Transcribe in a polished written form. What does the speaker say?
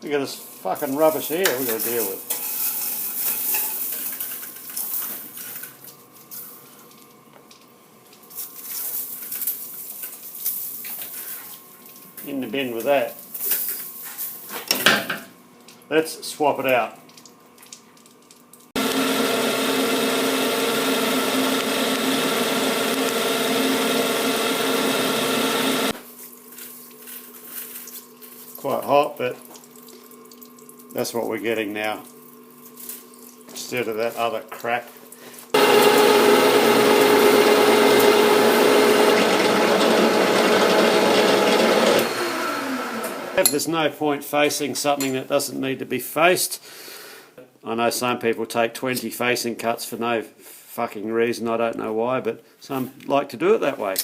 Look at this fucking rubbish here we've got to deal with. In the bin with that. Let's swap it out. Quite hot, but that's what we're getting now instead of that other crap. There's no point facing something that doesn't need to be faced. I know some people take 20 facing cuts for no fucking reason, I don't know why, but some like to do it that way.